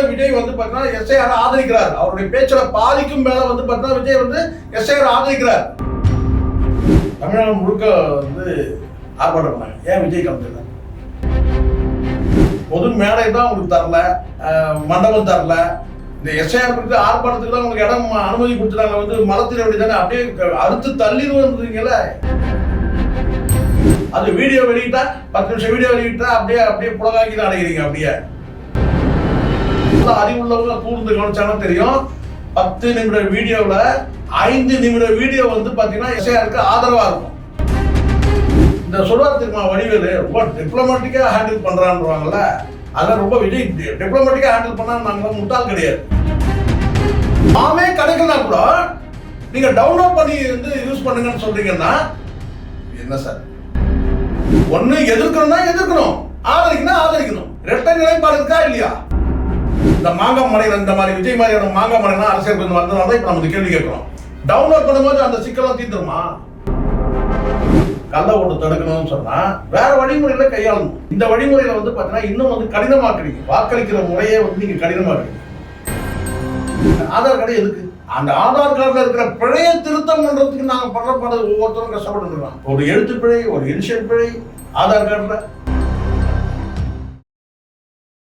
சொல்றேன், விஜய் வந்து பார்த்தீங்கன்னா எஸ்ஐஆர் ஆதரிக்கிறார். அவருடைய பேச்சுல பாதிக்கும் மேல வந்து பார்த்தீங்கன்னா விஜய் வந்து எஸ்ஐஆர் ஆதரிக்கிறார். தமிழகம் முழுக்க வந்து ஆர்ப்பாட்டம் பண்ணாங்க. ஏன் விஜய் கலந்துக்கல? பொது மேடை தான் உங்களுக்கு தரல, மண்டபம் தரல. இந்த எஸ்ஐஆர் குறித்து ஆர்ப்பாட்டத்துக்கு தான் உங்களுக்கு இடம் அனுமதி கொடுத்துட்டாங்க. வந்து மலத்திட வேண்டியதானே, அப்படியே அடுத்து தள்ளிடுவீங்கல்ல. அது வீடியோ வெளியிட்டா 10 நிமிஷம் வீடியோ வெளியிட்டா அப்படியே புலகாக்கி தான் அடைகிறீங்க. அப்படியே அறிவுள்ளவங்க கூர்ந்து கவனிச்சாலும் தெரியும். 10 நிமிட வீடியோல 5 நிமிட வீடியோ வந்து பாத்தீங்கன்னா எஸ்ஐஆருக்கு ஆதரவா இருக்கும். இந்த சொல்வார் தெரியுமா வடிவேலு, ரொம்ப டிப்ளமேட்டிக்கா ஹேண்டில் பண்றான்றாங்கல்ல, அதெல்லாம் ரொம்ப விஜய் டிப்ளமேட்டிக்கா ஹேண்டில் பண்ணா நாங்க முட்டாள் கிடையாது. நாமே கிடைக்கலாம் கூட நீங்க டவுன்லோட் பண்ணி வந்து யூஸ் பண்ணுங்கன்னு சொல்றீங்கன்னா என்ன சார்? ஒண்ணு எதிர்க்கணும்னா எதிர்க்கணும், ஆதரிக்கணும் ஆதரிக்கணும். ரெட்டை நிலைப்பாடு இருக்கா இல்லையா? இந்த மாங்காய் மலையில இந்த மாதிரி விஜய் மாதிரியான மாங்காய் மலைனா அரசியல் கொஞ்சம் வந்ததுனால இப்ப நம்ம கேள்வி கேட்கிறோம். டவுன்லோட் பண்ணும்போது அந்த சிக்கலாம் தீர்ந்துருமா? கள்ள ஓட்டு தடுக்கணும்னு சொன்னா வேற வழிமுறைகளை கையாளணும். இந்த வழிமுறையில வந்து பாத்தீங்கன்னா இன்னும் வந்து கடினமாக்குறீங்க. வாக்களிக்கிற முறையே வந்து நீங்க கடினமாக்குறீங்க. ஆதார் கார்டு எதுக்கு? அந்த ஆதார் கார்டுல இருக்கிற பிழையை திருத்தம் பண்றதுக்கு நாங்க பண்றது ஒவ்வொருத்தரும் கஷ்டப்பட்டு இருக்கோம். ஒரு எழுத்து பிழை, ஒரு இனிஷியல் பிழை ஆதார் கார்டுல.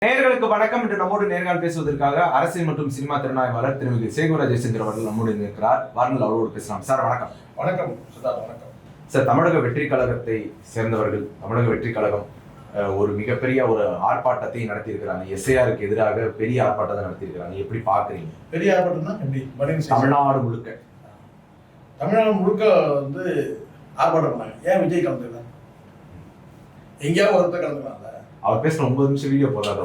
நேயர்களுக்கு வணக்கம். என்று நம்மோடு நேர்காணல் பேசுவதற்காக அரசியல் மற்றும் சினிமா திறனாய்வாளர் திருமதி சேகுரா ஜெயசந்திரன் அவர்கள் நம்மோடு இருக்கிறார். வாருங்கள் அவரோடு பேசலாம். சார் வணக்கம். வணக்கம் சித்தார்த். வணக்கம் சார். தமிழக வெற்றி கழகத்தை சேர்ந்தவர்கள், தமிழக வெற்றி கழகம் ஒரு மிகப்பெரிய ஒரு ஆர்ப்பாட்டத்தை நடத்தியிருக்கிறாங்க. எஸ்ஐஆருக்கு எதிராக பெரிய ஆர்ப்பாட்டத்தை நடத்தியிருக்கிறாங்க. எப்படி பாக்குறீங்க? பெரிய ஆர்ப்பாட்டம்னா எப்படி? தமிழ்நாடு முழுக்க தமிழ்நாடு முழுக்க வந்து ஆர்ப்பாட்டம் பண்ணாங்க. ஏன் விஜய் கலந்துக்கல? எங்கேயாவது ஒருத்தர் கலந்துக்கலாம்ல. அவர் பேசின 9 நிமிஷம் வீடியோ போதாது.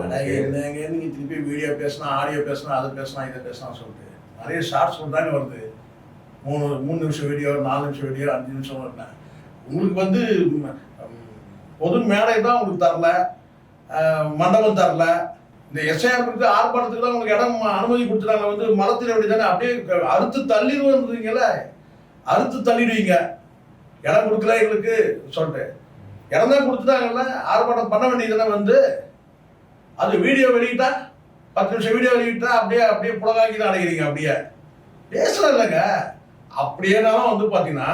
நீங்க திருப்பி வீடியோ பேசினா, ஆடியோ பேசினா, அதை பேசினா, இதை பேசினா சொல்லிட்டு நிறைய ஷார்ட்ஸ் தானே வருது. 3 நிமிஷம் வீடியோ, 4 நிமிஷம் வீடியோ, 5 நிமிஷம் வருது. உங்களுக்கு வந்து பொது மேடை தான் உங்களுக்கு தரல, மண்டபம் தரல. இந்த எஸ்ஐஆர் குறித்து ஆர்ப்பாட்டத்துக்கு தான் உங்களுக்கு இடம் அனுமதி கொடுத்துட்டாங்க. வந்து மலத்திட வேண்டியதானே, அப்படியே அறுத்து தள்ளிடுவீங்கல்ல. அறுத்து தள்ளிடுவீங்க. இடம் கொடுக்கல எங்களுக்கு சொல்லிட்டு. இடம் தான் கொடுத்துட்டாங்கல்ல, ஆர்ப்பாட்டம் பண்ண வேண்டியதுதானே. வந்து அது வீடியோ வெளியிட்டா 10 நிமிஷம் வீடியோ வெளியிட்டா அப்படியே புலகாக்கி தான் அடைகிறீங்க. அப்படியே பேசலாம் இல்லைங்க. அப்படியேனாலும் வந்து பார்த்தீங்கன்னா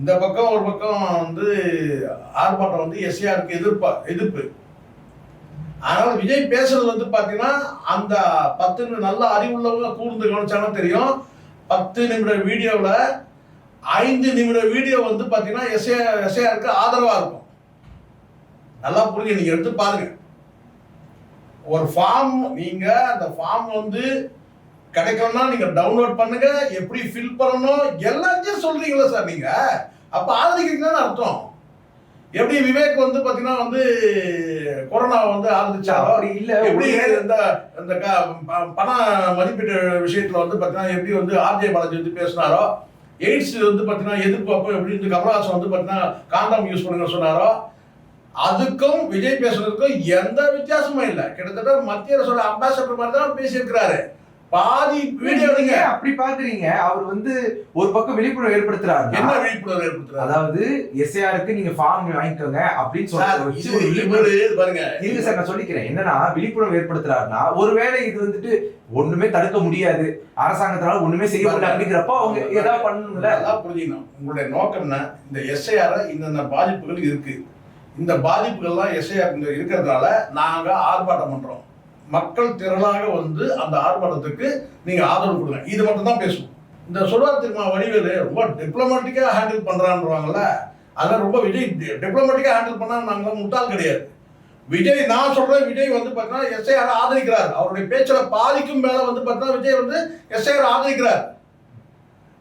இந்த பக்கம் ஒரு பக்கம் வந்து ஆர்ப்பாட்டம் வந்து எஸ்ஐஆருக்கு எதிர்ப்பு. அதனால விஜய் பேசுறது வந்து பார்த்தீங்கன்னா அந்த 10 நல்ல அறிவுள்ளவங்க கூர்ந்து கவனிச்சாலும் தெரியும். 10 நிமிட வீடியோவில் 5 நிமிட வீடியோ வந்து பார்த்தீங்கன்னா எஸ்ஐஆருக்கு ஆதரவாக இருக்கும். நல்லா புரிஞ்சு நீங்க எடுத்து பாருங்க. ஒரு ஃபார்ம், நீங்க அந்த ஃபார்ம் வந்து கிடைக்கணும்னா நீங்க டவுன்லோட் பண்ணுங்க, எப்படி ஃபில் பண்ணணும் எல்லாத்தையும் சொல்றீங்களா சார் நீங்க? அப்ப ஆதரிக்கிறீங்கன்னு அர்த்தம். எப்படி விவேக் வந்து பாத்தீங்கன்னா வந்து கொரோனா வந்து ஆதரிச்சாரோ இல்ல, எப்படி இந்த பண மதிப்பீட்டு விஷயத்துல வந்து பாத்தீங்கன்னா எப்படி வந்து ஆர்ஜே பாலாஜி வந்து பேசினாரோ, எய்ட்ஸ் வந்து பாத்தீங்கன்னா எதிர்ப்பு அப்போ எப்படி வந்து கமலஹாசன் வந்து பாத்தீங்கன்னா காண்டம் யூஸ் பண்ணுங்க சொன்னாரோ, அதுக்கும் விஜய் பேசுறதுக்கும் எந்த வித்தியாசமும் இல்லை. கிட்டத்தட்ட மத்திய அரசோட அம்பாசடர் மாதிரி தான் பேசியிருக்கிறாரு. பாதி வீடியோ நீங்க அப்படி பாக்குறீங்க. அவர் வந்து ஒரு பக்கம் விழிப்புணர்வு ஏற்படுத்துறாரு. என்ன விழிப்புணர்வு ஏற்படுத்துறாரு? அதாவது எஸ்ஐஆருக்கு நீங்க ஃபார்ம் வாங்கிக்கோங்க அப்படின்னு சொல்றாரு. பாருங்க, இருங்க சார், நான் சொல்லிக்கிறேன். என்னன்னா விழிப்புணர்வு ஏற்படுத்துறாருன்னா, ஒருவேளை இது வந்துட்டு ஒண்ணுமே தடுக்க முடியாது, அரசாங்கத்தால ஒண்ணுமே செய்ய முடியாது அப்படிங்கிறப்ப அவங்க ஏதாவது பண்ணணும்ல. அதான் புரிஞ்சுக்கணும். உங்களுடைய நோக்கம்னா இந்த எஸ்ஐஆர் இந்த பாதிப்புகள் இருக்கு, இந்த பாதிப்புகள்லாம் எஸ்ஐஆர் இருக்கிறதுனால நாங்க ஆர்ப்பாட்டம் பண்றோம். மக்கள் திரளாக வந்து அந்த ஆர்ப்பாட்டத்துக்கு நீங்க ஆதரவு கொடுங்க. இது மட்டும் தான் பேசுவோம். இந்த சொல்வார் தெரியுமா வடிவேலு, ரொம்ப டிப்ளமேட்டிக்கா ஹேண்டில் பண்றான்றாங்கல்ல, அதெல்லாம் ரொம்ப விஜய் டிப்ளமேட்டிக்கா ஹேண்டில் பண்ணா நாங்க முட்டாள் கிடையாது. விஜய், நான் சொல்றேன், விஜய் வந்து பார்த்தீங்கன்னா எஸ்ஐஆர் ஆதரிக்கிறார். அவருடைய பேச்சுல பாதிக்கும் மேல வந்து பார்த்தீங்கன்னா விஜய் வந்து எஸ்ஐஆர் ஆதரிக்கிறார்.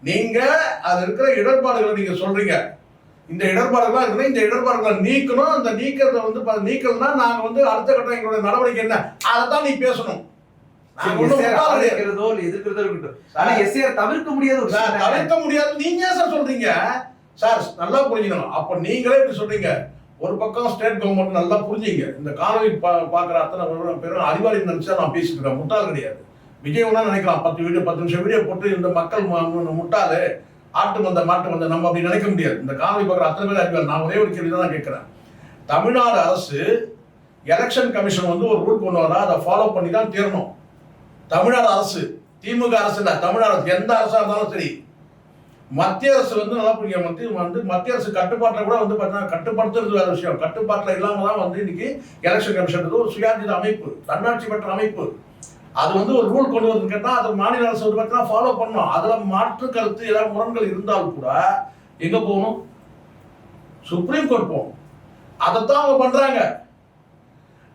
நீங்க அது இருக்கிற இடர்பாடுகளை நீங்க சொல்றீங்க. இந்த இடர்பாடுகள்லாம் இருக்குன்னா இந்த இடர்பாடுகளை நீக்கணும். அந்த நீக்கிறத வந்து நீக்கலன்னா நாங்க வந்து அடுத்த கட்டம் எங்களுடைய நடவடிக்கை என்ன, அதைத்தான் நீ பேசணும். தவிர்க்க முடியாது. நீங்க சார் சொல்றீங்க சார், நல்லா புரிஞ்சுக்கணும். அப்ப நீங்களே இப்படி சொல்றீங்க. ஒரு பக்கம் ஸ்டேட் கவர்மெண்ட் நல்லா புரிஞ்சுங்க. இந்த காணொலி பாக்குற அத்தனை பேரும் அறிவாளி நினைச்சா நான் பேசிட்டு இருக்கேன், முட்டாள் கிடையாது. விஜய் ஒன்னா நினைக்கலாம் 10 நிமிஷம் வீடியோ போட்டு இந்த மக்கள் முட்டாளு, ஆட்டு வந்த மாட்டு வந்த, நம்ம அப்படி நினைக்க முடியாது. இந்த காணொலி பார்க்குற அத்தனை பேர் அறிவாளி. நான் ஒரே ஒரு கேள்வி தான் கேட்கிறேன். தமிழ்நாடு அரசு எலெக்ஷன் கமிஷன் வந்து ஒரு ரூல் கொண்டு வரா, அதை ஃபாலோ பண்ணி தான் தீரணும். தமிழ்நாடு அரசு, திமுக அரசு இல்லை, தமிழ்நாடு அரசு, எந்த அரசா இருந்தாலும் சரி, மத்திய அரசு வந்து நல்லா புரியும். மத்திய அரசு கட்டுப்பாட்டில் கூட வந்து பார்த்தீங்கன்னா கட்டுப்படுத்துறது வேற விஷயம். கட்டுப்பாட்டில் இல்லாமல் தான் வந்து இன்னைக்கு எலெக்ஷன் கமிஷன் ஒரு சுயாதீன அமைப்பு, தன்னாட்சி பெற்ற அமைப்பு. அது வந்து ஒரு ரூல் கொண்டு வருதுன்னு கேட்டால் அது மாநில அரசு வந்து பார்த்தீங்கன்னா ஃபாலோ பண்ணணும். அதில் மாற்று கருத்து ஏதாவது முரண்கள் இருந்தாலும் கூட எங்கே போகணும்? சுப்ரீம் கோர்ட் போகணும். அதைத்தான் அவங்க பண்றாங்க.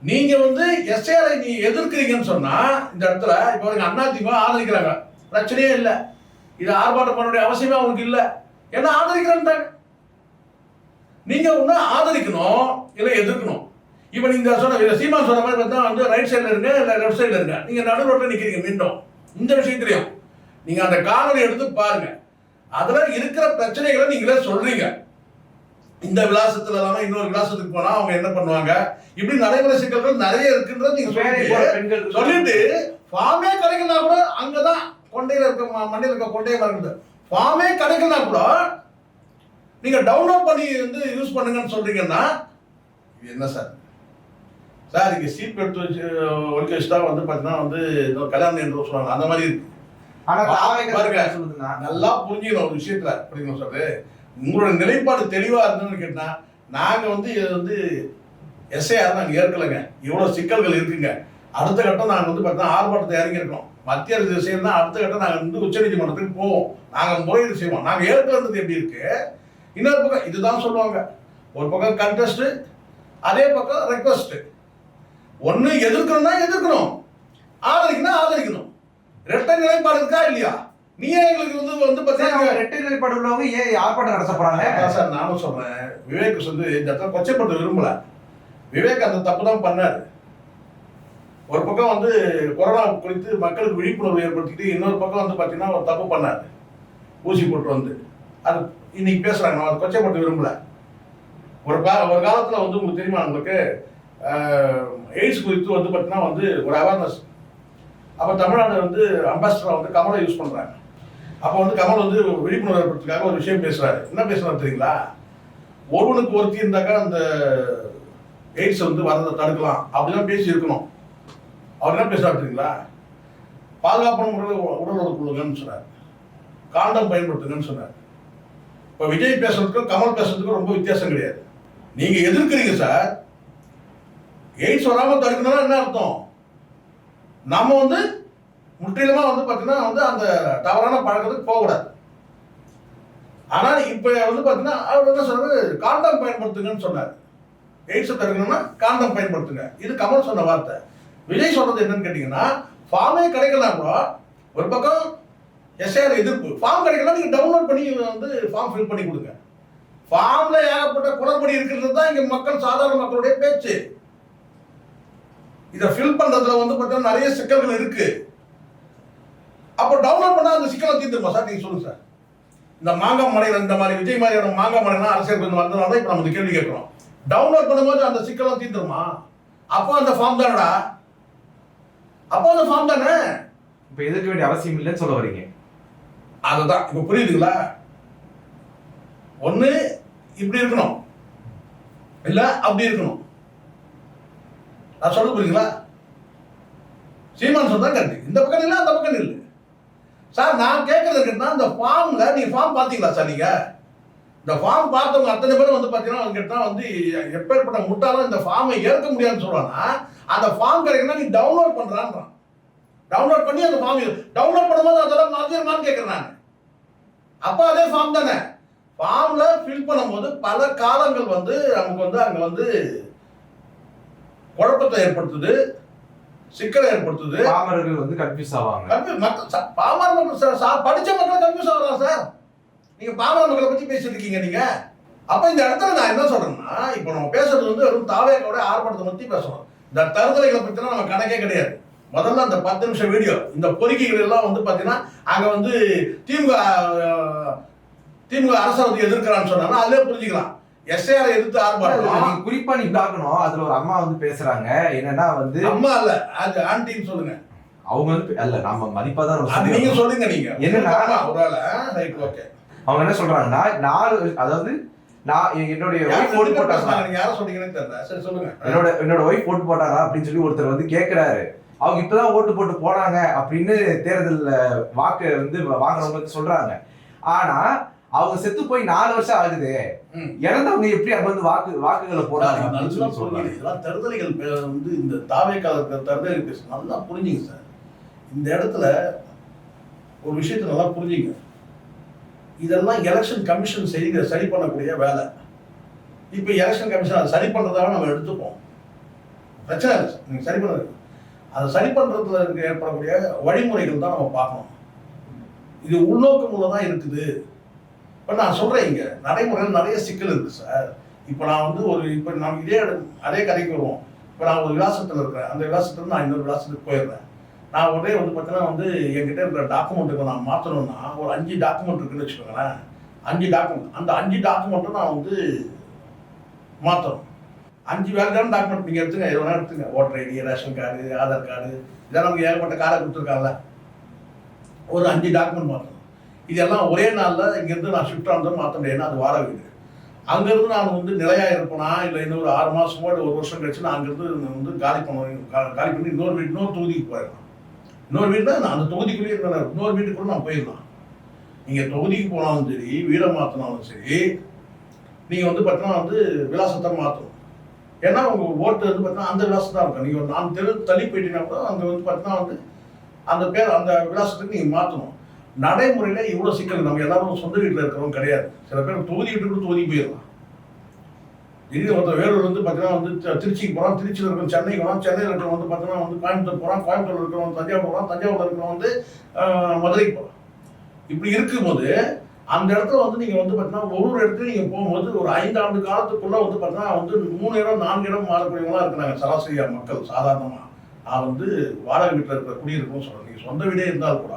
நீங்க வந்து எஸ்ஐஆரை நீ எதிர்க்கிறீங்கன்னு சொன்னா இந்த இடத்துல இப்போ அதிமுக ஆதரிக்கிறாங்க, பிரச்சனையே இல்லை. இது ஆர்ப்பாட்டம் பண்ண வேண்டிய அவசியமே அவங்களுக்கு இல்லை. ஏன்னா ஆதரிக்கிறாங்க. நீங்க ஒண்ணு ஆதரிக்கணும் இல்லை எதிர்க்கணும். இப்போ நீங்க சொன்ன சீமான் சொன்ன மாதிரி பார்த்தா வந்து ரைட் சைடில் இருங்க இல்லை லெஃப்ட் சைடில் இருங்க, நீங்க நடு ரோட்டில் நிற்கிறீங்க. மீண்டும் இந்த விஷயத்திலையும் நீங்க அந்த காணொலி எடுத்து பாருங்க. அதுல இருக்கிற பிரச்சனைகளை நீங்களே சொல்றீங்க. இந்த விலாசத்துல இல்லாம இன்னொரு விலாசத்துக்கு போனா அவங்க என்ன பண்ணுவாங்க, இப்படி நடைமுறை சிக்கல்கள் நிறைய இருக்குன்றது நீங்க சொல்லிட்டு ஃபார்மே கிடைக்கலனா கூட அங்கதான் கொண்டையில இருக்க மண்டையில இருக்க கொண்டையை மறக்குது. ஃபார்மே கிடைக்கலனா கூட நீங்க டவுன்லோட் பண்ணி வந்து யூஸ் பண்ணுங்கன்னு சொல்றீங்கன்னா இது என்ன சார்? சார் இங்க சீப் எடுத்து வச்சு ஒழிக்க வச்சுட்டா வந்து பாத்தீங்கன்னா வந்து கல்யாணம் என்று சொல்லுவாங்க, அந்த மாதிரி இருக்கு. நல்லா புரிஞ்சுக்கணும் ஒரு விஷயத்துல. புரியுங்க சொல்றது, உங்களோட நிலைப்பாடு தெளிவா இருந்ததுன்னு கேட்டா, நாங்க வந்து இது வந்து எஸ்ஐஆர் நாங்க ஏற்கலைங்க, இவ்வளவு சிக்கல்கள் இருக்குங்க. அடுத்த கட்டம் நாங்க வந்து பார்த்தா ஆர்ப்பாட்டத்தை இறங்கியிருக்கோம். மத்திய அரசு விஷயம் தான் அடுத்த கட்டம் நாங்க வந்து உச்ச நீதிமன்றத்துக்கு போவோம். நாங்க முறையீடு செய்வோம். நாங்க ஏற்கிறது எப்படி இருக்கு, இன்னொரு பக்கம் இதுதான் சொல்லுவாங்க. ஒரு பக்கம் கண்டெஸ்ட், அதே பக்கம் ரெக்வஸ்ட். ஒண்ணு எதிர்க்கணும்னா எதிர்க்கணும், ஆதரிக்கணும் ஆதரிக்கணும். ரெட்டை நிலைப்பாடு இருக்கா இல்லையா? நீயே எங்களுக்கு வந்து பார்த்தீங்கன்னா ரெட்டை நிலைப்பாடு உள்ளவங்க ஏன் ஆர்ப்பாட்டம் நடத்த போறாங்க? சார் நானும் சொல்றேன், விவேக் வந்து இந்த இடத்துல கொச்சைப்படுத்த விரும்பல. விவேக் அந்த தப்பு தான் பண்ணாரு. ஒரு பக்கம் வந்து கொரோனா குறித்து மக்களுக்கு விழிப்புணர்வு ஏற்படுத்திட்டு, இன்னொரு பக்கம் வந்து பார்த்தீங்கன்னா ஒரு தப்பு பண்ணாரு, ஊசி போட்டு வந்து. அது இன்னைக்கு பேசுறாங்க, நான் அதை கொச்சைப்படுத்த விரும்பல. ஒரு காலத்தில் வந்து உங்களுக்கு தெரியுமா, உங்களுக்கு எய்ட்ஸ் குறித்து வந்து பார்த்தீங்கன்னா வந்து ஒரு அவேர்னஸ். அப்போ தமிழ்நாடு வந்து அம்பாசிடராக வந்து கமலை யூஸ் பண்ணுறாங்க. அப்போ வந்து கமல் வந்து விழிப்புணர்வு ஏற்படுத்துறதுக்காக ஒரு விஷயம் பேசுறாரு. என்ன பேசுறாரு தெரியுங்களா? ஒருவனுக்கு ஒருத்தி இருந்தாக்கா அந்த எய்ட்ஸ் வந்து வரதை தடுக்கலாம் அப்படிலாம் பேசி இருக்கணும். அவர் என்ன பேசுறாரு தெரியுங்களா? பாதுகாப்பான முறையில் உடல் கொள்ளுங்கன்னு சொன்னார், காண்டம் பயன்படுத்துங்கன்னு சொன்னார். இப்போ விஜய் பேசுறதுக்கும் கமல் பேசுறதுக்கும் ரொம்ப வித்தியாசம் கிடையாது. நீங்க எதிர்க்கிறீங்க சார். எய்ட்ஸ் வராமல் தடுக்கணும்னா என்ன அர்த்தம்? நம்ம வந்து முற்றிலுமா வந்து பார்த்தீங்கன்னா வந்து அந்த தவறான பழக்கத்துக்கு போகக்கூடாது. ஆனால் இப்போ வந்து பார்த்தீங்கன்னா அவர் என்ன சொல்றாரு, காண்டம் பயன்படுத்துங்கன்னு சொன்னார். எய்ட்ஸை தடுக்கணும்னா காண்டம் பயன்படுத்துங்க, இது கமல் சொன்ன வார்த்தை. விஜய் சொல்றது என்னன்னு கேட்டீங்கன்னா, ஃபார்மே கிடைக்கலாம் கூட ஒரு பக்கம் எஸ்ஐஆர் எதிர்ப்பு, ஃபார்ம் கிடைக்கலாம் நீங்க டவுன்லோட் பண்ணி வந்து ஃபார்ம் ஃபில் பண்ணி கொடுங்க. ஃபார்ம்ல ஏகப்பட்ட குளறுபடி இருக்கிறது தான் இங்க மக்கள், சாதாரண மக்களுடைய பேச்சு. இதை ஃபில் பண்றதுல வந்து பார்த்தீங்கன்னா நிறைய சிக்கல்கள் இருக்கு. அப்போ டவுன்லோட் பண்ணா அந்த சிக்கலை தீர்ந்துருமா சார்? நீங்க சொல்லுங்க சார். இந்த மாங்காய் மலையில் இந்த மாதிரி விஜய் மாதிரியான மாங்காய் மலைனா அரசியல் கொஞ்சம் வந்ததுனால இப்போ நம்ம கேள்வி கேட்கிறோம். டவுன்லோட் பண்ணும்போது அந்த சிக்கலும் தீர்ந்துருமா? அப்போ அந்த ஃபார்ம் தானடா, அப்போ அந்த ஃபார்ம் தானே. இப்போ எதிர்க்க வேண்டிய அவசியம் இல்லைன்னு சொல்ல வரீங்க. அதுதான் இப்போ புரியுதுங்களா? ஒண்ணு இப்படி இருக்கணும், இல்ல அப்படி இருக்கணும். நான் சொல்ல புரியுங்களா? சீமான் சொன்னா கரெக்ட். இந்த பக்கம் இல்லை அந்த பக்கம் இல்லை சார். நான் கேட்கறது கேட்டா, இந்த ஃபார்ம்ல நீங்க ஃபார்ம் பாத்தீங்களா சார்? நீங்க இந்த ஃபார்ம் பார்த்தவங்க அத்தனை பேரும் வந்து பாத்தீங்கன்னா கேட்டா வந்து எப்பேற்பட்ட முட்டாலும் இந்த ஃபார்மை ஏற்க முடியாதுன்னு சொல்றாங்கன்னா, அந்த ஃபார்ம் கிடைக்கணும்னா நீ டவுன்லோட் பண்றான்றான். டவுன்லோட் பண்ணி அந்த ஃபார்ம் டவுன்லோட் பண்ணும்போது அதெல்லாம் மாத்திரமான்னு கேட்கறேன் நான். அப்போ அதே ஃபார்ம் தானே. ஃபார்ம்ல ஃபில் பண்ணும்போது பல காலங்கள் வந்து நமக்கு வந்து அங்க வந்து குழப்பத்தை ஏற்படுத்துது, சிக்கலை ஏற்படுத்துது. பாமரர்கள் வந்து கன்ஃபியூஸ் ஆவாங்க. பாமர மக்கள் படிச்ச மக்கள் கன்ஃபியூஸ் ஆகலாம் சார். நீங்க பாமர மக்களை பத்தி பேசிட்டு இருக்கீங்க நீங்க. அப்ப இந்த இடத்துல நான் என்ன சொல்றேன்னா, இப்போ நம்ம பேசுறது வந்து வெறும் தாவேக்கோட ஆர்ப்பாட்டத்தை பத்தி பேசணும். இந்த தருதலைகளை பத்தினா நம்ம கணக்கே கிடையாது. முதல்ல அந்த 10 நிமிஷம் வீடியோ, இந்த பொறுக்கிகள் எல்லாம் வந்து பாத்தீங்கன்னா அங்க வந்து திமுக அரசை வந்து எதிர்க்கிறான்னு சொன்னா அதுலயே புரிஞ்சுக்கலாம். எஸ்ஐஆர் எதிர்த்து ஆர்ப்பாட்டம் குறிப்பா நீ பார்க்கணும். அதுல ஒரு அம்மா வந்து பேசுறாங்க, என்னன்னா வந்து அம்மா இல்ல அது ஆன்டின்னு சொல்லுங்க. அவங்க வந்து அல்ல, நம்ம மதிப்பா தான் நீங்க சொல்லுங்க. நீங்க என்னன்னா ஒருவேளை ரைட் ஓகே. அவங்க என்ன சொல்றாங்கன்னா, 4 அதாவது நான் என்னுடைய ஒய்ஃப் ஓட்டு போட்டாங்க, யாரும் சொன்னீங்கன்னு தெரியல. சரி சொல்லுங்க. என்னோட ஒய்ஃப் ஓட்டு போட்டாரா அப்படின்னு சொல்லி ஒருத்தர் வந்து கேட்கிறாரு. அவங்க இப்பதான் ஓட்டு போட்டு போனாங்க அப்படின்னு தேர்தல்ல வாக்கு வந்து வாங்குறவங்களுக்கு சொல்றாங்க. ஆனா அவங்க செத்து போய் 4 வருஷம் ஆகுது, இறந்தவங்க எப்படி அங்க வந்து வாக்குகளை போடுறாங்க? இதெல்லாம் தருதலைகள் வந்து இந்த தாவேக்கால தருதலை பேச நல்லா புரிஞ்சுங்க சார். இந்த இடத்துல ஒரு விஷயத்தை நல்லா புரிஞ்சுங்க. இதெல்லாம் எலெக்ஷன் கமிஷன் சரி பண்ணக்கூடிய வேலை. இப்போ எலெக்ஷன் கமிஷன் அதை சரி பண்ணுறதாக நம்ம எடுத்துப்போம், பிரச்சனை இல்லை சார். நீங்கள் சரி பண்ண அதை சரி பண்ணுறதுல ஏற்படக்கூடிய வழிமுறைகள் தான் நம்ம பார்க்கணும். இது உள்நோக்கம் உள்ளதான் இருக்குது. இப்போ நான் சொல்கிறேன், இங்கே நடைமுறையில் நிறைய சிக்கல் இருக்குது சார். இப்போ நான் வந்து இப்போ நம்ம அதே கதைக்கு வருவோம். இப்போ நான் ஒரு விலாசத்தில் இருக்கிறேன், அந்த விலாசத்தில் நான் இன்னொரு விலாசத்துக்கு போயிடுறேன். நான் உடனே வந்து பார்த்தீங்கன்னா வந்து என்கிட்ட இருக்கிற டாக்குமெண்ட்டுக்கு நான் மாற்றணும்னா ஒரு 5 டாக்குமெண்ட் இருக்குன்னு வச்சுக்கோங்களேன். 5 டாக்குமெண்ட், அந்த 5 டாக்குமெண்ட்டும் நான் வந்து மாற்றணும். 5 வேலைக்கான டாக்குமெண்ட் நீங்கள் எடுத்துங்க, எது வேணால் எடுத்துங்க. Voter ID, ration card, Aadhaar card, இதெல்லாம் நமக்கு ஏகப்பட்ட கார்டை கொடுத்துருக்காங்கல்ல. ஒரு 5 டாக்குமெண்ட் மாற்றணும். இதெல்லாம் ஒரே நாளில் இங்கேருந்து நான் ஷிஃப்ட் ஆனதும் மாற்ற முடியாது, அது வார வீடு. அங்கேருந்து நான் வந்து நிலையாக இருப்பேனா இல்லை இன்னொரு 6 மாதமோ இல்லை 1 வருஷம் கழிச்சு நான் அங்கேருந்து வந்து காலி பண்ணி இன்னொரு தொகுதிக்கு போயிடலாம். இன்னொரு வீடு தான் அந்த தொகுதிக்குள்ளேயே இருக்கிற இன்னொரு வீட்டுக்கு கூட நான் போயிடலாம். நீங்கள் தொகுதிக்கு போனாலும் சரி, வீடை மாற்றினாலும் சரி, நீங்கள் வந்து பார்த்தீங்கன்னா வந்து விலாசத்தை மாற்றணும். ஏன்னா உங்கள் ஓட்டு வந்து பார்த்தீங்கன்னா அந்த விலாசம் தான் இருக்கும். நீங்கள் ஒரு 4 தெரு தள்ளி போயிட்டீங்கன்னா கூட அங்கே வந்து பார்த்தீங்கன்னா வந்து அந்த விலாசத்துக்கு நீங்கள் மாற்றணும். நடைமுறையில் இவ்வளோ சிக்கல். நம்ம எல்லாரும் சொந்த வீட்டில் இருக்கிறவங்க கிடையாது. சில பேர் தொகுதி விட்டு கூட தொகுதி போயிடலாம். திடீர்னு ஒருத்தர் வேலூர் வந்து பார்த்தீங்கன்னா வந்து திருச்சிக்கு போகிறான், திருச்சியில் இருக்கிற சென்னைக்கு போகிறான், சென்னையில் இருக்கிறவங்க வந்து பார்த்தீங்கன்னா வந்து கோயம்புத்தூர் போகிறான், கோயம்புத்தூர் இருக்கிறவங்க தஞ்சாவூர் போகிறான், தஞ்சாவூரில் இருக்கிறவங்க வந்து மதுரைக்கு போகிறான். இப்படி இருக்கும்போது அந்த இடத்துல வந்து நீங்கள் வந்து பார்த்தீங்கன்னா ஒரு இடத்துல நீங்கள் போகும்போது ஒரு 5 ஆண்டு காலத்துக்குள்ளே வந்து பார்த்தீங்கன்னா வந்து 3 இடம் 4 இடம் மாறக்கூடியவங்களாம் இருக்கிறாங்க சராசரியாக மக்கள். சாதாரணமாக நான் வந்து வாடகை வீட்டில் இருக்கிற குடியிருக்கணும்னு சொல்கிறேன். நீங்கள் சொந்த வீடே இருந்தால் கூட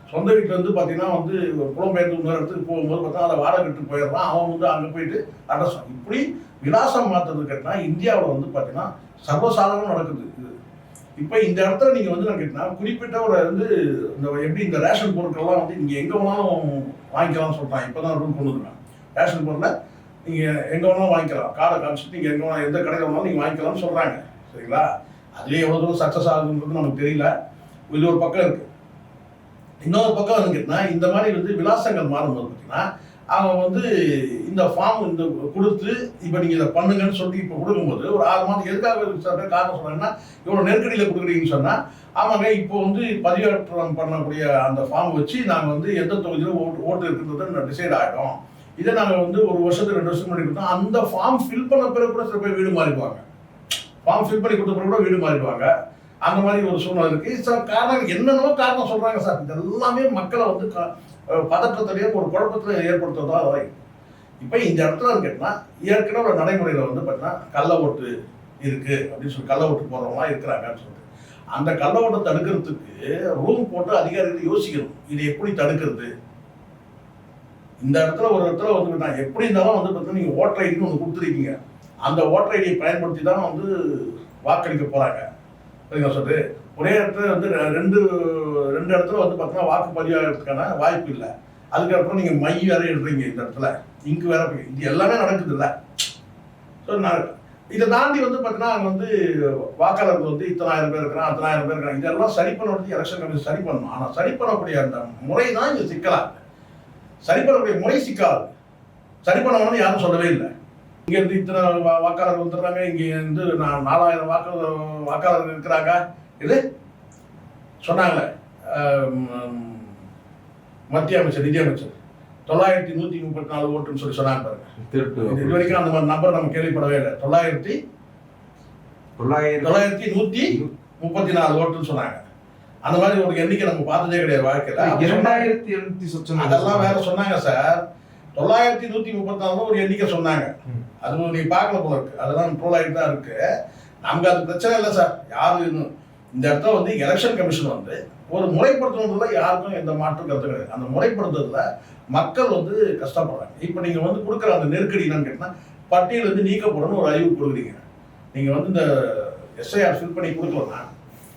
சொந்த வீட்டில் வந்து பார்த்தீங்கன்னா வந்து புலம்பெயர்ந்து இன்னொரு இடத்துக்கு போகும்போது பார்த்தா அதை வாடகை விட்டு போயிடுறான். அவன் வந்து அங்கே போயிட்டு அட்ரஸ் இப்படி விலாசம் மாற்றுறது கேட்டால் இந்தியாவில் வந்து பார்த்தீங்கன்னா சர்வசாதாரணம் நடக்குது. இது இப்போ இந்த இடத்துல நீங்கள் வந்து நான் கேட்டால் குறிப்பிட்ட ஒரு வந்து இந்த எப்படி இந்த ரேஷன் பொருட்கள்லாம் வந்து நீங்கள் எங்கே வேணாலும் வாங்கிக்கலாம்னு சொல்கிறாங்க. இப்போ தான் ரூல் கொண்டு வந்துருக்காங்க. ரேஷன் பொருளை நீங்கள் எங்கே வேணாலும் வாங்கிக்கலாம், கார்டை காமிச்சிட்டு நீங்கள் எங்கே வேணாலும் எந்த கடையில் வேணாலும் நீங்கள் வாங்கிக்கலாம்னு சொல்கிறாங்க. சரிங்களா? அதுலேயே எவ்வளோ தூரம் சக்ஸஸ் ஆகுதுன்றது நமக்கு தெரியல. இது ஒரு பக்கம் இருக்குது. இன்னொரு பக்கம் வந்து கேட்டால் இந்த மாதிரி வந்து விலாசங்கள் மாறும்போது பார்த்தீங்கன்னா அவங்க வந்து இந்த ஃபார்ம் இந்த கொடுத்து இப்போ நீங்கள் இதை பண்ணுங்கன்னு சொல்லி இப்போ கொடுக்கும்போது ஒரு 6 மாதம் எதுக்காக காரணம் சொன்னாங்கன்னா இவ்வளோ நெருக்கடியில் கொடுக்குறீங்கன்னு சொன்னால் ஆமாங்க இப்போ வந்து பதிவேற்றம் பண்ணக்கூடிய அந்த ஃபார்ம் வச்சு நாங்கள் வந்து எந்த தொகுதியில் ஓட்டு இருக்குன்றதை டிசைட் ஆகிடும். இதை நாங்கள் வந்து 1 வருஷத்துக்கு 2 வருஷம் முன்னாடி கொடுத்தோம். அந்த ஃபார்ம் ஃபில் பண்ண பிறகு கூட சில பேர் வீடு மாறிடுவாங்க. ஃபார்ம் ஃபில் பண்ணி கொடுத்த பிறகு கூட வீடு மாறிடுவாங்க. அந்த மாதிரி ஒரு சூழ்நிலை இருக்குது. சில காரணம் என்னென்னவோ காரணம் சொல்கிறாங்க சார். இது எல்லாமே மக்களை வந்து பதற்றத்திலேயே ஒரு குழப்பத்தில் ஏற்படுத்துறதா அதை. இப்போ இந்த இடத்துல கேட்டால் ஏற்கனவே ஒரு நடைமுறையில் வந்து பார்த்தீங்கன்னா கள்ள ஓட்டு இருக்குது அப்படின்னு சொல்லி கள்ள ஓட்டு போடுறவங்களாம் இருக்கிறாங்கன்னு சொல்லிட்டு அந்த கள்ள ஓட்டை தடுக்கிறதுக்கு ரூம் போட்டு அதிகாரிகள் யோசிக்கணும். இது எப்படி தடுக்கிறது? இந்த இடத்துல ஒரு இடத்துல வந்து நான் எப்படி இருந்தாலும் வந்து பார்த்தீங்கன்னா நீங்கள் ஓட்டர் ஐடின்னு ஒன்று கொடுத்துருக்கீங்க. அந்த ஓட்டர் ஐடியை பயன்படுத்தி தான் வந்து வாக்களிக்க போகிறாங்க. சொல்றது ஒரே இடத்துல வந்து ரெண்டு இடத்துல வந்து பார்த்தீங்கன்னா வாக்கு பதிவாகிறதுக்கான வாய்ப்பு இல்லை. அதுக்கப்புறம் நீங்கள் மை வேற எழுதுறீங்க, இந்த இடத்துல இங்கு வேற, இது எல்லாமே நடக்குது இல்லை. ஸோ நான் இதை தாண்டி வந்து பார்த்தீங்கன்னா அங்கே வந்து வாக்காளர்கள் வந்து இத்தனை ஆயிரம் பேர் இருக்கிறான், அத்தனை ஆயிரம் பேர் இருக்கிறாங்க. இதெல்லாம் சரி பண்ணுறது எலெக்ஷன் கமிஷன் சரி பண்ணணும். ஆனால் சரி பண்ணக்கூடிய அந்த முறை தான் இங்கே சிக்கலாக. சரி பண்ணக்கூடிய முறை சிக்காது. சரி பண்ணணும்னு யாரும் சொல்லவே இல்லை. இங்கேருந்து இத்தனை வாக்காளர்கள் வந்துடுறாங்க, இங்கே வந்து 4000 வாக்காளர்கள் இருக்கிறாங்க. இது சொன்னாங்களே மத்திய அமைச்சர் நிதியமைச்சர் 9134 ஓட்டுன்னு சொல்லி சொன்னாங்க பாருங்க. இது வரைக்கும் அந்த மாதிரி நம்பர் நம்ம கேள்விப்படவே இல்லை. 9134 ஓட்டுன்னு சொன்னாங்க. அந்த மாதிரி ஒரு எண்ணிக்கை நம்ம பார்த்ததே கிடையாது வாழ்க்கையில். 2800 அதெல்லாம் வேற சொன்னாங்க சார். 9134 ஒரு எண்ணிக்கை சொன்னாங்க. அது நீ பார்க்கல போல இருக்கு. அதெல்லாம் ட்ரோல் ஆகிட்டு தான் இருக்கு. நமக்கு அது பிரச்சனை இல்லை சார். யாரு இந்த இடத்துல வந்து எலெக்ஷன் கமிஷன் வந்து ஒரு முறைப்படுத்தணுன்றதுல யாருக்கும் எந்த மாற்றம் கருத்து கிடையாது. அந்த முறைப்படுத்துறதுல மக்கள் வந்து கஷ்டப்படுறாங்க. இப்போ நீங்கள் வந்து கொடுக்குற அந்த நெருக்கடி என்னன்னு கேட்டால் பட்டியல் வந்து நீக்கப்படணும்னு ஒரு அறிவு கொடுக்குறீங்க. நீங்கள் வந்து இந்த எஸ்ஐஆர் ஃபில் பண்ணி கொடுக்கலன்னா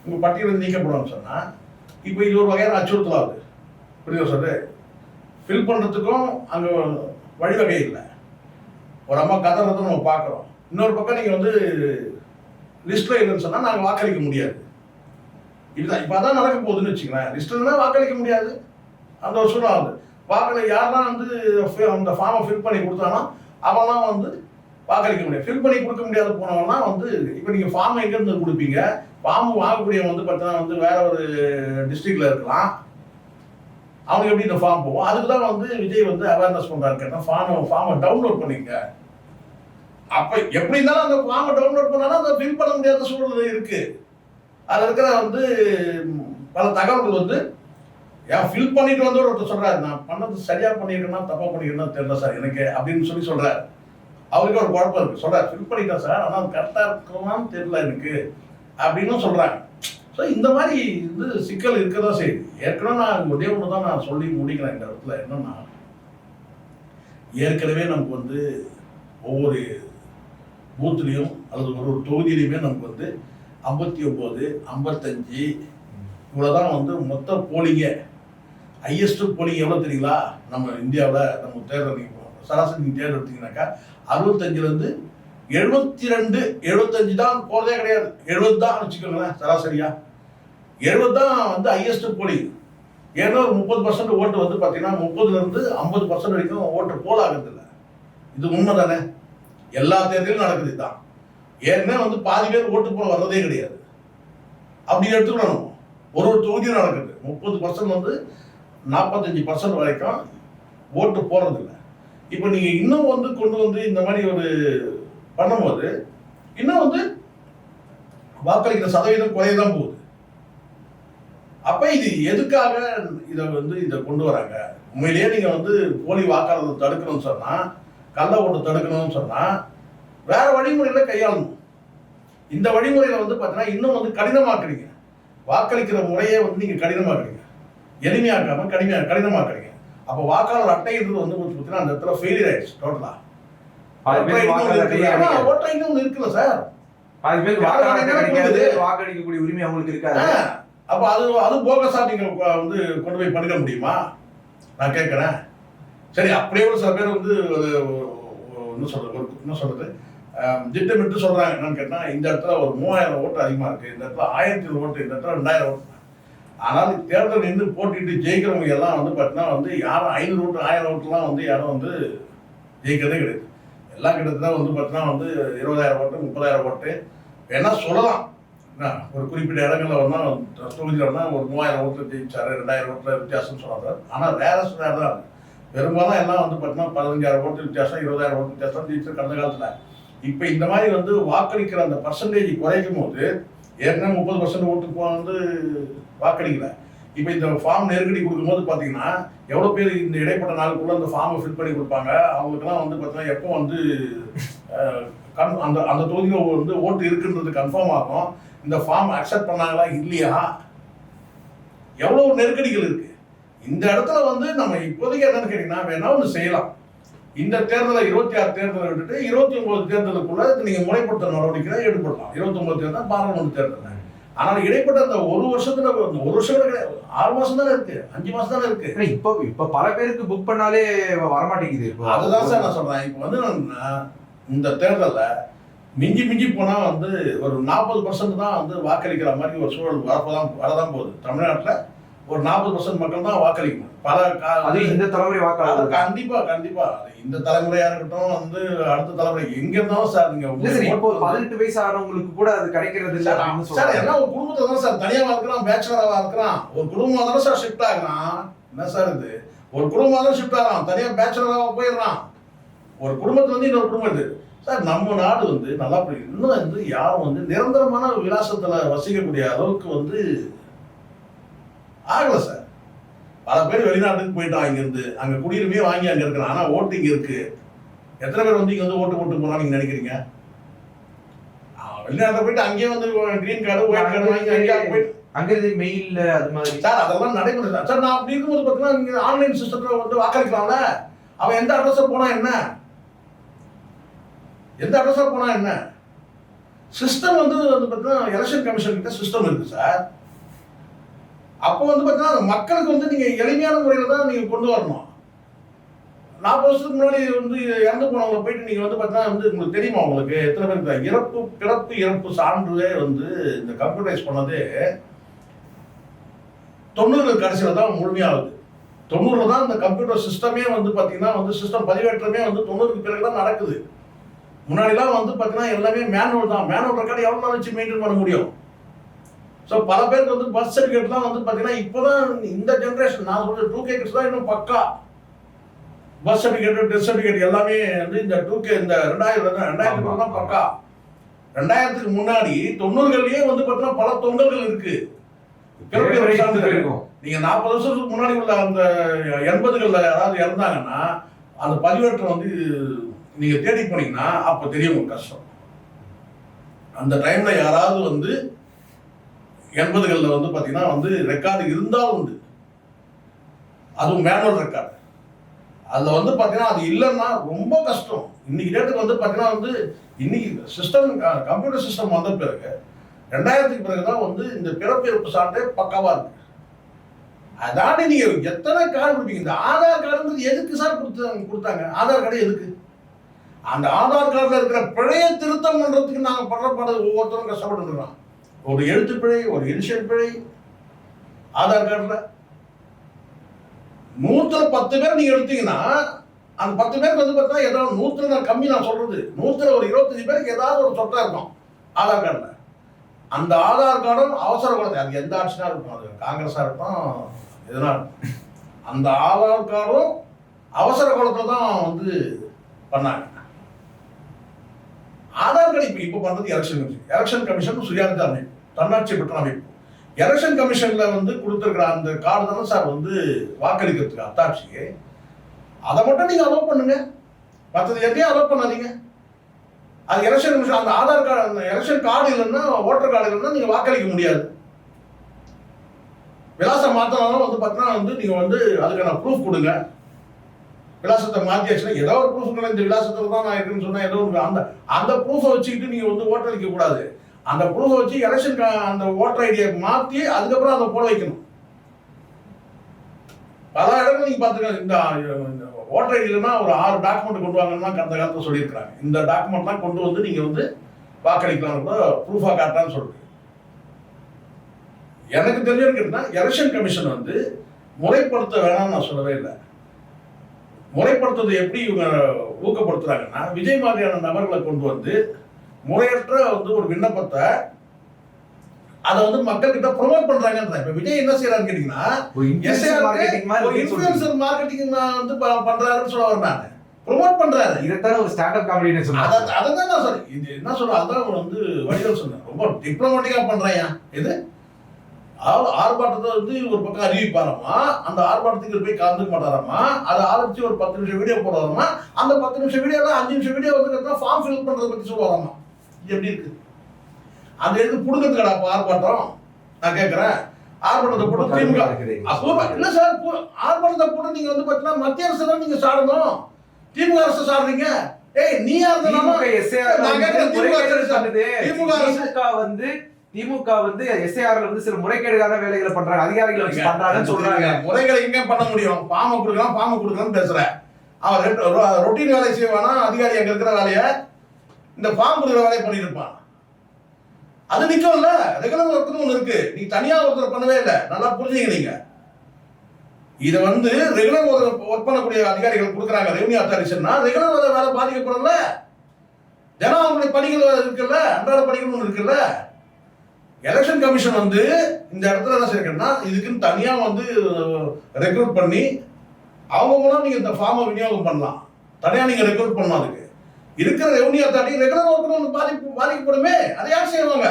உங்கள் பட்டியல் வந்து நீக்கப்படணும்னு சொன்னால் இப்போ இது ஒரு வகையான அச்சுறுத்தல் ஆகுது. புரியுதா சார்? ஃபில் பண்ணுறதுக்கும் அங்கே வழிவகை இல்லை. ஒரு அம்மா கதறதை நம்ம பார்க்குறோம். இன்னொரு பக்கம் நீங்கள் வந்து லிஸ்ட்டில் இல்லைன்னு சொன்னால் நாங்கள் வாக்களிக்க முடியாது. இதுதான் இப்போ அதான் நடக்க போகுதுன்னு வச்சுக்கலாம். லிஸ்ட்டில்னா வாக்களிக்க முடியாது. அந்த ஒரு சூழ்நிலை ஆகுது. யாரெல்லாம் வந்து அந்த ஃபார்மை ஃபில் பண்ணி கொடுத்தானோ அவன்லாம் வந்து வாக்களிக்க முடியாது. ஃபில் பண்ணி கொடுக்க முடியாத போனவங்கலாம் வந்து இப்போ நீங்கள் ஃபார்ம் எங்கேருந்து கொடுப்பீங்க? ஃபார்ம் வாங்கக்கூடியவங்க வந்து பார்த்தீங்கன்னா வந்து வேற ஒரு டிஸ்ட்ரிக்டில் இருக்கலாம். அவனுக்கு எப்படி இந்த ஃபார்ம் போகும்? அதுக்கு தான் வந்து விஜய் வந்து அவேர்னஸ் பண்ணுறாரு. கேட்டால் ஃபார்மை டவுன்லோட் பண்ணிக்க. அப்போ எப்படி இருந்தாலும் அந்த ஃபார்மை டவுன்லோட் பண்ணாலும் அதை ஃபில் பண்ண முடியாத சூழ்நிலை இருக்குது. அதில் இருக்கிற வந்து பல தகவல்கள் வந்து ஏன் ஃபில் பண்ணிட்டு வந்து ஒருத்தர் சொல்கிறாரு, நான் பண்ணது சரியாக பண்ணியிருக்கேன்னா தப்பாக பண்ணியிருக்கேன்னா தெரியல சார் எனக்கு அப்படின்னு சொல்கிறார். அவருக்கு ஒரு குழப்பம் இருக்குது. சொல்கிறார் ஃபில் பண்ணிட்டேன் சார், ஆனால் அது கரெக்டாக இருக்கணும்னு தெரியல எனக்கு அப்படின்னு சொல்கிறாங்க. ஸோ இந்த மாதிரி இது சிக்கல் இருக்க தான் செய்யுது. ஏற்கனவே நான் ஒரே ஒன்று தான் நான் சொல்லி முடிக்கிறேன் இந்த இடத்துல. என்னன்னா, ஏற்கனவே நமக்கு வந்து ஒவ்வொரு பூத்துலேயும் அல்லது ஒரு தொகுதியிலையுமே நமக்கு வந்து 59, 55 இவ்வளோதான் வந்து மொத்த போலிங்க. ஹையஸ்ட் போலிங் எவ்வளோ தெரியுங்களா? நம்ம இந்தியாவில் நம்ம தேர்தல் சராசரி நீங்கள் தேர்தல் எடுத்தீங்கன்னாக்கா 65லேருந்து 72, 75 தான் போகிறதே கிடையாது. 70 தான் வச்சுக்கோங்களேன் சராசரியா. 70 தான் வந்து ஹையஸ்ட் போலிங். ஏன்னா ஒரு 30% ஓட்டு வந்து பார்த்தீங்கன்னா 30லேருந்து 50% வரைக்கும் ஓட்டு போல் ஆகுறது இல்லை. இது உண்மை தானே? எல்லா தேர்தலும் நடக்குது. இதுதான் ஏற்கனவே வந்து பாதி பேர் ஓட்டு போல வர்றதே கிடையாது. அப்படி எடுத்துக்கணும். ஒரு தொகுதியும் நடக்குது. 30% வந்து 45% வரைக்கும் ஓட்டு போறது இல்லை. இப்போ நீங்க இன்னும் வந்து கொண்டு வந்து இந்த மாதிரி ஒரு பண்ணும்போது இன்னும் வந்து வாக்களிக்கிற சதவீதம் குறையதான் போகுது. அப்ப இது எதுக்காக இதை கொண்டு வராங்க? உண்மையிலேயே நீங்க வந்து போலி வாக்காளர்களை தடுக்கணும்னு சொன்னா, கள்ள ஓட்டு தடுக்கணும்னு சொன்னா வேற வழிமுறைகளை கையாளணும். இந்த வழிமுறையில வந்து பார்த்தீங்கன்னா இன்னும் வந்து கடினமாக்குறீங்க. வாக்களிக்கிற முறையே வந்து நீங்க கடினமாக்குறீங்க. எளிமையாக்காம கடினமாக்குறீங்க. அப்போ வாக்காளர் அட்டைன்றது வந்து பார்த்தீங்கன்னா அந்த இடத்துல ஃபெயிலியர் ஆயிடுச்சு டோட்டலா. ஓட்டை இன்னும் இருக்குல்ல சார். வாக்களிக்கக்கூடிய உரிமை அவங்களுக்கு இருக்காது. அப்போ அது போகஸா நீங்க வந்து கொண்டு போய் பண்ணிட முடியுமா? நான் கேட்கிறேன். சரி, அப்படியே ஒரு சில பேர் வந்து என்ன சொல்றது திட்டமிட்டு சொல்றாங்க. என்னன்னு கேட்டா, இந்த இடத்துல ஒரு 3000 ஓட்டு அதிகமா இருக்கு, இந்த இடத்துல 1000 ஓட்டு, இந்த இடத்துல 2000 ஓட்டு. ஆனால் தேர்தல் நின்று போட்டிட்டு ஜெயிக்கிறவங்க எல்லாம் வந்து பார்த்தீங்கன்னா வந்து யாரும் 500 ஓட்டு 1000 ஓட்டுலாம் வந்து யாரும் வந்து ஜெயிக்கிறதே கிடையாது. எல்லாம் கிட்டத்தட்ட வந்து பார்த்தீங்கன்னா வந்து 20,000 ஓட்டு 30,000 ஓட்டு வேணா சொல்லலாம். ஒரு குறிப்பிட்ட இடங்கள்ல வந்தால் தொகுதியில் வந்தால் ஒரு 3000 ஓட்டு ஜெயிச்சாரு, 2000 ஓட்டுல வித்தியாசம்னு சொன்னாங்க. ஆனால் ரேரஸ்ட் தான் இருக்கு. பெரும்பாலும் எல்லாம் வந்து பார்த்தீங்கன்னா 15,000 ஓட்டு வித்தியாசம், 20,000 ஓட்டு வித்தியாசம் ஜெயிச்சு கடந்த காலத்தில். இப்போ இந்த மாதிரி வந்து வாக்களிக்கிற அந்த பர்சன்டேஜ் குறைக்கும் போது ஏற்கனவே 30% ஓட்டு வந்து வாக்களிக்கல. இப்போ இந்த ஃபார்ம் நெருக்கடி கொடுக்கும்போது பார்த்தீங்கன்னா எவ்வளோ பேர் இந்த இடைப்பட்ட நாளுக்குள்ள அந்த ஃபார்மை ஃபில் பண்ணி கொடுப்பாங்க. அவங்களுக்குலாம் வந்து பார்த்தீங்கன்னா எப்போ வந்து அந்த தொகுதியில் வந்து ஓட்டு இருக்குன்றது கன்ஃபார்ம் ஆகும். இந்த ஃபார்ம் அக்செப்ட் பண்ணாங்களா இல்லையா? எவ்வளோ நெருக்கடிகள் இருக்கு. இந்த இடத்துல வந்து நம்ம இப்போதைக்கு என்னன்னு கேட்டீங்கன்னா வேணா ஒன்று செய்யலாம். இந்த தேர்தலை 26 தேர்தலை விட்டுட்டு 29 தேர்தலுக்குள்ள நீங்க முறைப்படுத்த நடவடிக்கை ஈடுபடலாம். 29 தேர்தல் பாராளுமன்ற தேர்தல். ஆனால் இடைப்பட்ட அந்த ஒரு வருஷத்துல 1 வருஷம் கிடையாது, 6 மாசம் தானே இருக்கு, 5 மாசம் தானே இருக்கு. இப்போ பல பேருக்கு புக் பண்ணாலே வரமாட்டேங்குது. அதுதான் சார் நான் சொல்றேன். இப்போ வந்து இந்த தேர்தல்ல மிஞ்சி போனா வந்து ஒரு 40% தான் வந்து வாக்களிக்கிற மாதிரி ஒரு சூழல் வரதான் போகுது. தமிழ்நாட்டுல ஒரு 40% மக்கள் தான் வாக்களிக்கணும். இந்த தலைமுறை வாக்காளர் கண்டிப்பா இந்த தலைமுறையா இருக்கட்டும், வந்து அடுத்த தலைமுறை எங்க இருந்தாலும் சார் நீங்க 18 வயசு ஆனவங்களுக்கு கூட அது கிடைக்கிறது இல்ல சார். ஏன்னா ஒரு குடும்பத்துல தான் சார் தனியாவா இருக்கிறான், பேச்சுலராவா இருக்கிறான், ஒரு குடும்பம் தானே சார் ஷிஃப்ட் ஆகுறான். என்ன சார் இது? ஒரு குடும்பம் தான் ஷிஃப்ட் ஆகிறான், தனியா பேச்சுலராவா போயிடுறான். ஒரு குடும்பத்துல வந்து இன்னொரு குடும்பம் இது சார். நம்ம நாடு வந்து நல்லா இன்னும் வந்து யாரும் வந்து நிரந்தரமான விலாசத்துல வசிக்கக்கூடிய அளவுக்கு வந்து ஆகல சார். பல பேர் வெளிநாட்டுக்கு போயிட்டான், இங்கிருந்து அங்க குடியுரிமையே வாங்கி அங்க இருக்கிறான். ஆனா ஓட்டு இங்க இருக்கு. எத்தனை பேர் வந்து இங்க வந்து ஓட்டு போட்டு போனா நீங்க நினைக்கிறீங்க? வெளிநாட்டுல போயிட்டு அங்கேயே வந்து கிரீன் கார்டு ஒயிட் கார்டு வாங்கி அங்கேயே போயிட்டு அங்கிருந்து மெயில்ல அது மாதிரி சார் அதெல்லாம் நடைமுறை சார். நான் அப்படி இருக்கும்போது பார்த்தீங்கன்னா நீங்க ஆன்லைன் சிஸ்டத்துல வந்து வாக்களிக்கலாம்ல. அவன் எந்த அட்ரஸ் போனா என்ன, எந்த அட்ரஸ் போனா என்ன? சிஸ்டம் வந்து பார்த்தீங்கன்னா எலெக்ஷன் கமிஷன் கிட்ட சிஸ்டம் இருக்கு சார். அப்போ வந்து பார்த்தீங்கன்னா மக்களுக்கு வந்து நீங்க எளிமையான முறையில் தான் நீங்க கொண்டு வரணும். 40 வருஷத்துக்கு முன்னாடி வந்து இறந்து போனவங்களை போயிட்டு நீங்கள் வந்து பார்த்தீங்கன்னா வந்து உங்களுக்கு தெரியுமா உங்களுக்கு எத்தனை பேருக்கு பிறப்பு சான்றிதழே வந்து இந்த கம்ப்யூட்டரைஸ் பண்ணதே 90 கடைசியில் தான் முழுமையாகுது. 90 தான் இந்த கம்ப்யூட்டர் சிஸ்டமே வந்து பார்த்தீங்கன்னா வந்து சிஸ்டம் பதிவேற்றமே வந்து 90க்கு பிறகு தான் நடக்குது. முன்னாடிலாம் வந்து பார்த்தீங்கன்னா எல்லாமே மேனுவல் தான். மேனுவல் ரெக்கார்டு எவ்வளோ நாள் வச்சு மெயின்டைன் பண்ண முடியும்? ஸோ பல பேருக்கு வந்து பர்த் சர்டிஃபிகேட்லாம் வந்து பார்த்தீங்கன்னா இப்போ தான் இந்த ஜென்ரேஷன் நான் சொல்ற 2K கிட்ஸ் தான் இன்னும் பக்கா பர்த் சர்டிஃபிகேட் டெத் சர்டிஃபிகேட் எல்லாமே வந்து இந்த 2K இந்த 2000 தான் பக்கா. 2000க்கு முன்னாடி 90கள்லயே வந்து பார்த்தீங்கன்னா பல தொங்கல்கள் இருக்கு. நீங்க 40 வருஷத்துக்கு முன்னாடி உள்ள அந்த 80கள்ல யாராவது இறந்தாங்கன்னா அந்த பதிவேற்றம் வந்து நீங்க தேடி போனீங்கன்னா அப்ப தெரியும் உங்களுக்கு கஷ்டம். அந்த டைம்ல யாராவது வந்து 80கள்ல வந்து பாத்தீங்கன்னா வந்து ரெக்கார்டு இருந்தாலும் உண்டு, அதுவும் மேனுவல் ரெக்கார்டு. அதுல வந்து பாத்தீங்கன்னா அது இல்லைன்னா ரொம்ப கஷ்டம். இன்னைக்கு டேட்டுக்கு வந்து பாத்தீங்கன்னா வந்து இன்னைக்கு சிஸ்டம் கம்ப்யூட்டர் சிஸ்டம் வந்த பிறகு 2000க்கு பிறகுதான் வந்து இந்த பிறப்பு சான்றே பக்காவா இருக்கு. அதானே நீங்க எத்தனை கார்டு கொடுப்பீங்க? இந்த ஆதார் கார்டுன்றது எதுக்கு சார் கொடுத்தாங்க? ஆதார் கார்டு எதுக்கு? அந்த ஆதார் கார்டுல இருக்கிற பிழையை திருத்தம் பண்றதுக்கு நாங்க படுற ஒவ்வொருத்தரும் கஷ்டப்பட்டு இருக்கிறோம். ஒரு எழுத்து பிழை, ஒரு இனிஷியல் பிழை ஆதார் கார்டுல 110 பேர் நீங்க எடுத்தீங்கன்னா அந்த 10 பேருக்கு வந்து பார்த்தா ஏதாவது 100 நான் கம்மி நான் சொல்றது 100 ஒரு 25 பேருக்கு ஏதாவது ஒரு சொட்டா இருக்கும் ஆதார் கார்டுல. அந்த ஆதார் கார்டும் அவசர காலத்தை அது எந்த ஆட்சினா இருக்கும், அது காங்கிரஸா இருக்கும் எதுனா அந்த ஆதார் கார்டும் அவசர காலத்துல தான் வந்து பண்ணாங்க. ஆதார் கார்டு இப்ப பண்றது எலெக்ஷன் கமிஷன் சுயாதீன அமைப்பு, தன்னாட்சி பெற்ற அமைப்பு. எலெக்ஷன் கமிஷன்ல வந்து கொடுத்துருக்கிற அந்த கார்டு தானே சார் வந்து வாக்களிக்கிறதுக்கு அத்தாட்சிக்கு. அதை மட்டும் நீங்க அலோவ் பண்ணுங்க, மற்றது எதையும் அலோவ் பண்ணாதீங்க. அது எலெக்ஷன் கமிஷன் அந்த ஆதார் கார்டு அந்த எலெக்ஷன் கார்டு இல்லைன்னா ஓட்டர் கார்டு இல்லைன்னா நீங்க வாக்களிக்க முடியாது. விலாசம் மாத்தினாலும் வந்து பார்த்தீங்கன்னா வந்து நீங்க வந்து அதுக்கான ப்ரூஃப் கொடுங்க. விலாசத்தை மாற்றியாச்சுன்னா ஏதோ ஒரு ப்ரூஃப் கொடுங்க, இந்த விலாசத்தில் தான் நான் இருக்குன்னு சொன்னா ஏதோ அந்த அந்த ப்ரூஃபை வச்சுக்கிட்டு நீங்க வந்து ஓட்டர் அளிக்க கூடாது. அந்த ப்ரூஃபை வச்சு எலெக்ஷன் அந்த ஓட்டர் ஐடியை மாற்றி அதுக்கப்புறம் அதை போட வைக்கணும். பல இடங்கள் நீங்க பாத்துக்க இந்த ஓட்டர் ஐடி இல்லைன்னா ஒரு 6 டாக்குமெண்ட் கொண்டு வாங்கன்னா அந்த காலத்தில் சொல்லியிருக்கிறாங்க. இந்த டாக்குமெண்ட்லாம் கொண்டு வந்து நீங்க வந்து வாக்களிக்கலாம் ப்ரூஃபா காட்டான்னு சொல்லிட்டு. எனக்கு தெரிஞ்சிருக்குன்னா எலெக்ஷன் கமிஷன் வந்து முறைப்படுத்த வேணாம்னு நான் சொல்லவே இல்லை. முறைப்படுத்துறது எப்படி இவங்க ஊக்கப்படுத்துறாங்கன்னா விஜய் மாதிரியான நபர்களை கொண்டு வந்து முறையற்ற வந்து ஒரு விண்ணப்பத்தை அதை வந்து மக்கள் கிட்ட ப்ரொமோட் பண்றாங்க. இப்ப விஜய் என்ன செய்யறாருன்னு கேட்டீங்கன்னா இன்ஃப்ளூயன்சர் மார்க்கெட்டிங் வந்து பண்றாருன்னு சொல்ல வரேன். நான் ப்ரொமோட் பண்றாரு. இதைத்தான ஒரு ஸ்டார்ட் அப் காமெடின்னு சொன்னாங்க. அதான் நான் சொல்றேன். இது என்ன சொல்றேன் அதுதான் வந்து வடிவல் சொன்னேன். ரொம்ப டிப்ளமேட்டிக்கா பண்றேன். இது ஆர்ப்பாட்டத்தை வந்து ஒரு பக்கம் அறிவிப்பாராமா, அந்த ஆர்ப்பாட்டத்துக்கு போய் கலந்துக்க மாட்டாராமா, அதை ஆரம்பிச்சு ஒரு 10 நிமிஷம் வீடியோ போடுறாராமா, அந்த 10 நிமிஷம் வீடியோல 5 நிமிஷம் வீடியோ வந்து ஃபார்ம் ஃபில் பண்றதை பத்தி சொல்லுவாராமா. இது எப்படி இருக்கு? அந்த எடுத்து புடுங்கிறதுக்கடா ஆர்ப்பாட்டம் நான் கேட்கிறேன். ஆர்ப்பாட்டத்தை போட்டு திமுக இல்ல சார், ஆர்ப்பாட்டத்தை போட்டு நீங்க வந்து பாத்தீங்கன்னா மத்திய அரசு தான் நீங்க சாடணும், திமுக அரசு சாடுறீங்க. ஏய் நீ திமுக வந்து எஸ்ஐஆர்ல வந்து சில முறைகேடுகான வேலைகளை பண்றாங்க, அதிகாரிகளை வச்சு பண்றாங்கன்னு சொல்றாங்க. முறைகளை எங்க பண்ண முடியும்? பாம கொடுக்கலாம் பேசுறேன். அவன் ரொட்டீன் வேலை செய்வானா அதிகாரி அங்க இருக்கிற வேலையை இந்த ஃபார்ம் கொடுக்குற வேலையை பண்ணிட்டு இருப்பான். அது நிக்கும்ல, ரெகுலர் ஒர்க்னு ஒண்ணு இருக்கு. நீ தனியா ஒருத்தர் பண்ணவே இல்லை, நல்லா புரிஞ்சுங்க. நீங்க இதை வந்து ரெகுலர் ஒர்க் பண்ணக்கூடிய அதிகாரிகள் கொடுக்குறாங்க ரெவன்யூ அத்தாரிட்டிஸ்னா ரெகுலர் வேலை பாதிக்கப்படும்ல. தினம் அவங்களுடைய பணிகள் இருக்குல்ல, அன்றாட பணிகள் ஒன்று இருக்குல்ல. எலெக்ஷன் கமிஷன் வந்து இந்த இடத்துல என்ன செய்யணும்னா இதுக்குன்னு தனியா வந்து ரெக்ரூட் பண்ணி அவங்க மூலம் நீங்க இந்த ஃபார்மை விநியோகம் பண்ணலாம். தனியா நீங்க ரெக்ரூட் பண்ணலாம். அதுக்கு இருக்கிற ரெவன்யூ அத்தாரிட்டி ரெகுலர் ஒர்க் ஒன்று பாதிக்கப்படுமே, அதை யார் செய்வாங்க?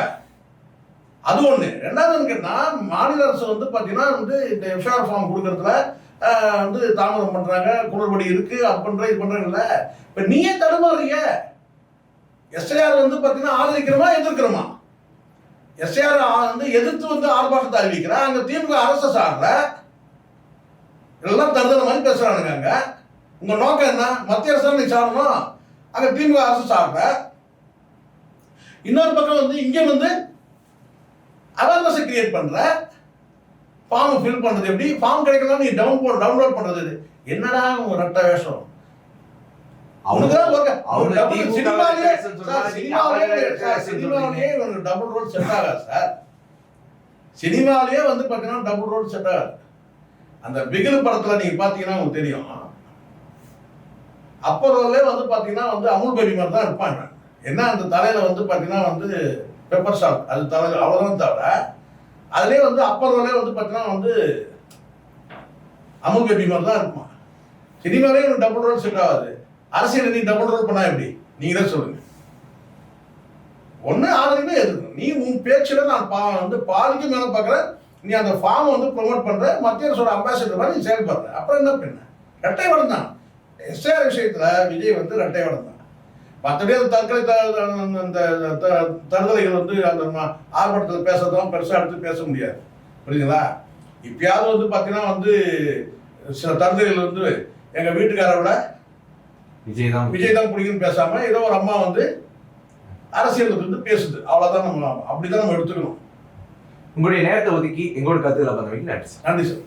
அது ஒண்ணு. ரெண்டாவது கேட்டா மாநில அரசு வந்து பாத்தீங்கன்னா வந்து இந்த எஃப்ஐஆர் ஃபார்ம் கொடுக்கறதுல வந்து தாமதம் பண்றாங்க, குளறுபடி இருக்கு, அது பண்ற இது பண்றாங்கல்ல. இப்ப நீயே தடுமாறுறீங்க. எஸ்ஐஆர் வந்து பாத்தீங்கன்னா ஆதரிக்கிறோமா எதிர்க்கிறோமா? எஸ்ஐஆர் வந்து எதிர்த்து வந்து ஆர்ப்பாட்டத்தை அறிவிக்கிற அங்க திமுக அரசு சார்ல எல்லாம் தருதல மாதிரி பேசுறானுங்க. உங்க நோக்கம் என்ன? மத்திய அரசு நீ சாடணும், அங்க திமுக அரசு சார்ல. இன்னொரு பக்கம் வந்து இங்க வந்து அவேர்னஸ் கிரியேட் பண்ற, ஃபார்ம் ஃபில் பண்றது எப்படி, ஃபார்ம் கிடைக்கலாம் நீ டவுன்லோட் பண்றது என்னடா உங்க ரெட்ட வேஷம். அவனுக்குதான் work. அவங்க double திமுக சினிமாவிலே சொன்னா சார், நீங்க அவரை சினிமாவிலே இவனுக்கு டபுள் ரோல் செட் ஆகாது சார். சினிமாவிலே வந்து பார்த்தீங்கன்னா டபுள் ரோல் செட் ஆகாது. அந்த பிகில் படத்துல நீங்க பாத்தீங்கன்னா உங்களுக்கு தெரியும், அப்போலே வந்து பாத்தீங்கன்னா வந்து அமுல் பேபி மாதிரி தான் இருப்பாங்க. என்ன அந்த தலையில வந்து பாத்தீங்கன்னா வந்து பெப்பர் சால்ட் அது தலையில அவ்வளவுதான் தவிர, அதுலேயே வந்து அப்போலே வந்து பாத்தீங்கன்னா வந்து அமுல் பேபி மாதிரி தான் இருப்பான். சினிமாவே எனக்கு டபுள் ரோல் செட் ஆகாது. அரசியல் நீ டபுள் ரோல் பண்ணா எப்படி? நீங்களே சொல்லுங்க. ஒண்ணு ஆதரவே எதிர்க்கணும். நீ உன் பேச்சுல நான் வந்து பாதிக்கு மேல பாக்குறேன். நீ அந்த ஃபார்ம் வந்து ப்ரொமோட் பண்ற, மத்திய அரசோட அம்பாசிடர் மாதிரி நீ செயல்படுற. அப்புறம் என்ன பண்ண? ரெட்டை வடம் தான். எஸ்ஆர் விஷயத்துல விஜய் வந்து ரெட்டை வடம் தான். மற்றபடி அந்த தற்கொலை தருதலைகள் வந்து அந்த ஆர்ப்பாட்டத்தில் பேசுறதும் பெருசா எடுத்து பேச முடியாது. புரியுதுங்களா? இப்பயாவது வந்து பாத்தீங்கன்னா வந்து சில தருதலைகள் வந்து எங்க வீட்டுக்காரை விட விஜய் தான் பிடிக்குன்னு பேசாம ஏதோ ஒரு அம்மா வந்து அரசியலுக்கு வந்து பேசுது. அவ்வளவுதான் நம்ம அப்படிதான் நம்ம எடுத்துக்கணும். உங்களுடைய நேரத்தை ஒதுக்கி எங்களோட கருத்துக்களை பண்ண நன்றி சார். நன்றி சார்.